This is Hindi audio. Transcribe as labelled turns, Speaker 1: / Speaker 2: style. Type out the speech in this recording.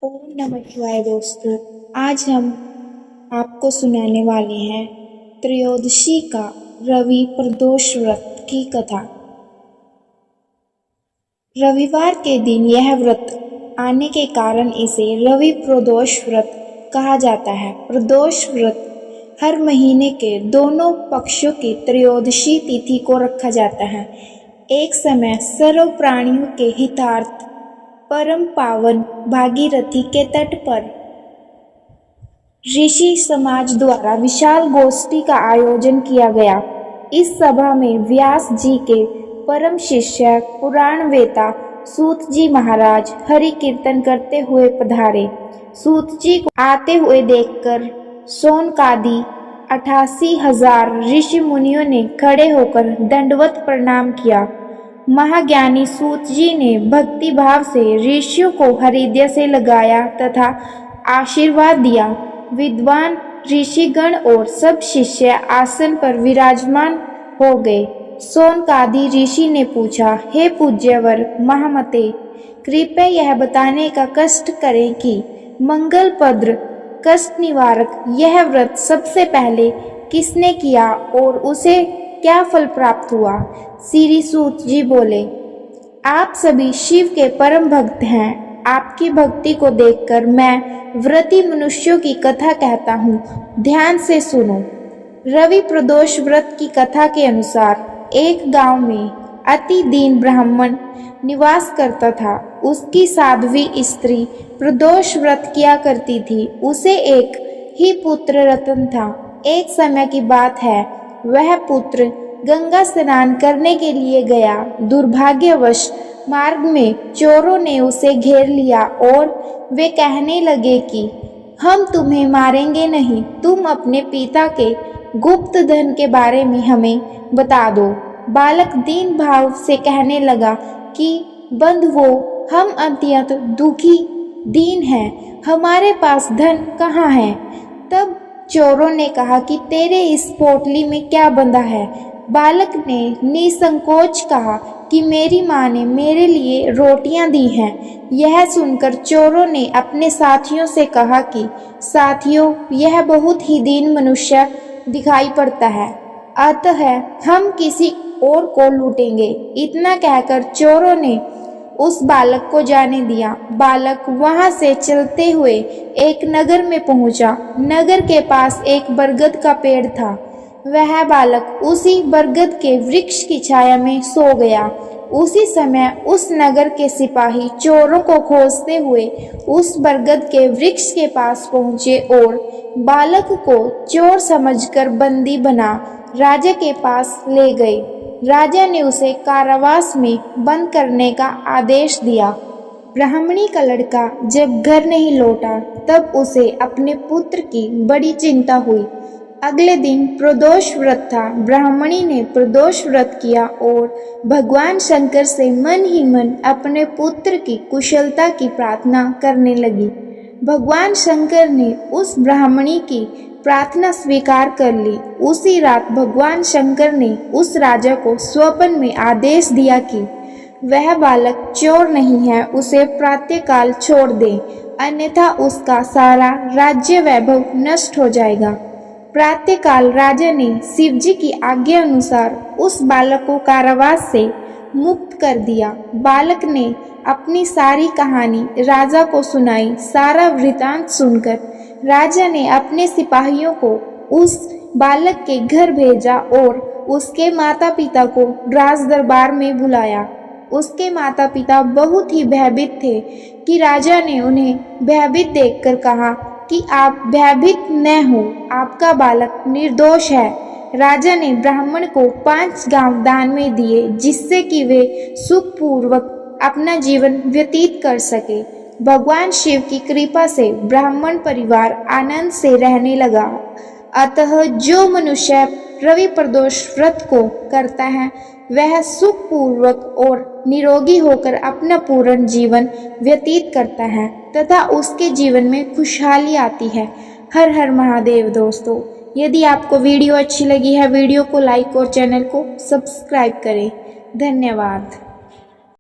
Speaker 1: ओम नमः शिवाय दोस्तों। आज हम आपको सुनाने वाले हैं त्रयोदशी का रवि प्रदोष व्रत की कथा। रविवार के दिन यह व्रत आने के कारण इसे रवि प्रदोष व्रत कहा जाता है। प्रदोष व्रत हर महीने के दोनों पक्षों की त्रयोदशी तिथि को रखा जाता है। एक समय सर्व प्राणियों के हितार्थ परम पावन भागीरथी के तट पर ऋषि समाज द्वारा विशाल गोष्ठी का आयोजन किया गया। इस सभा में व्यास जी के परम शिष्य पुराण वेता सूत जी महाराज हरि कीर्तन करते हुए पधारे। सूत जी को आते हुए देखकर सौनकादि 88,000 ऋषि मुनियों ने खड़े होकर दंडवत प्रणाम किया। महाज्ञानी सूत जी ने भक्ति भाव से ऋषियों को हृदय से लगाया तथा आशीर्वाद दिया। विद्वान ऋषिगण और सब शिष्य आसन पर विराजमान हो गए। सौनकादि ऋषि ने पूछा, हे पूज्यवर महामते, कृपया यह बताने का कष्ट करें कि मंगलप्रद कष्ट निवारक यह व्रत सबसे पहले किसने किया और उसे क्या फल प्राप्त हुआ। श्री सूत जी बोले, आप सभी शिव के परम भक्त हैं। आपकी भक्ति को देखकर मैं व्रती मनुष्यों की कथा कहता हूँ, ध्यान से सुनो। रवि प्रदोष व्रत की कथा के अनुसार एक गांव में अति दीन ब्राह्मण निवास करता था। उसकी साध्वी स्त्री प्रदोष व्रत किया करती थी। उसे एक ही पुत्र रतन था। एक समय की बात है, वह पुत्र गंगा स्नान करने के लिए गया। दुर्भाग्यवश मार्ग में चोरों ने उसे घेर लिया और वे कहने लगे कि हम तुम्हें मारेंगे नहीं, तुम अपने पिता के गुप्त धन के बारे में हमें बता दो। बालक दीन भाव से कहने लगा कि बंधुओ, हम अत्यंत दुखी दीन हैं, हमारे पास धन कहाँ है। तब चोरों ने कहा कि तेरे इस पोटली में क्या बंधा है। बालक ने निसंकोच कहा कि मेरी माँ ने मेरे लिए रोटियां दी हैं। यह सुनकर चोरों ने अपने साथियों से कहा कि साथियों, यह बहुत ही दीन मनुष्य दिखाई पड़ता है, अतः हम किसी और को लूटेंगे। इतना कहकर चोरों ने उस बालक को जाने दिया। बालक वहां से चलते हुए एक नगर में पहुंचा। नगर के पास एक बरगद का पेड़ था। वह बालक उसी बरगद के वृक्ष की छाया में सो गया। उसी समय उस नगर के सिपाही चोरों को खोजते हुए उस बरगद के वृक्ष के पास पहुंचे और बालक को चोर समझकर बंदी बना राजा के पास ले गए। राजा ने उसे कारावास में बंद करने का आदेश दिया। ब्राह्मणी का लड़का जब घर नहीं लौटा तब उसे अपने पुत्र की बड़ी चिंता हुई। अगले दिन प्रदोष व्रत था। ब्राह्मणी ने प्रदोष व्रत किया और भगवान शंकर से मन ही मन अपने पुत्र की कुशलता की प्रार्थना करने लगी। भगवान शंकर ने उस ब्राह्मणी की प्रार्थना स्वीकार कर ली। उसी रात भगवान शंकर ने उस राजा को स्वप्न में आदेश दिया कि वह बालक चोर नहीं है, उसे प्रातःकाल छोड़ दे, अन्यथा उसका सारा राज्य वैभव नष्ट हो जाएगा। प्रातःकाल राजा ने शिवजी की आज्ञा अनुसार उस बालक को कारावास से मुक्त कर दिया। बालक ने अपनी सारी कहानी राजा को सुनाई। सारा वृतांत सुनकर राजा ने अपने सिपाहियों को उस बालक के घर भेजा और उसके माता पिता को राज दरबार में बुलाया। उसके माता पिता बहुत ही भयभीत थे कि राजा ने उन्हें भयभीत देखकर कहा कि आप भयभीत न हो, आपका बालक निर्दोष है। राजा ने ब्राह्मण को 5 गांव दान में दिए, जिससे कि वे सुखपूर्वक अपना जीवन व्यतीत कर सके। भगवान शिव की कृपा से ब्राह्मण परिवार आनंद से रहने लगा। अतः जो मनुष्य रवि प्रदोष व्रत को करता है वह सुखपूर्वक और निरोगी होकर अपना पूर्ण जीवन व्यतीत करता है तथा उसके जीवन में खुशहाली आती है। हर हर महादेव। दोस्तों, यदि आपको वीडियो अच्छी लगी है, वीडियो को लाइक और चैनल को सब्सक्राइब करें। धन्यवाद।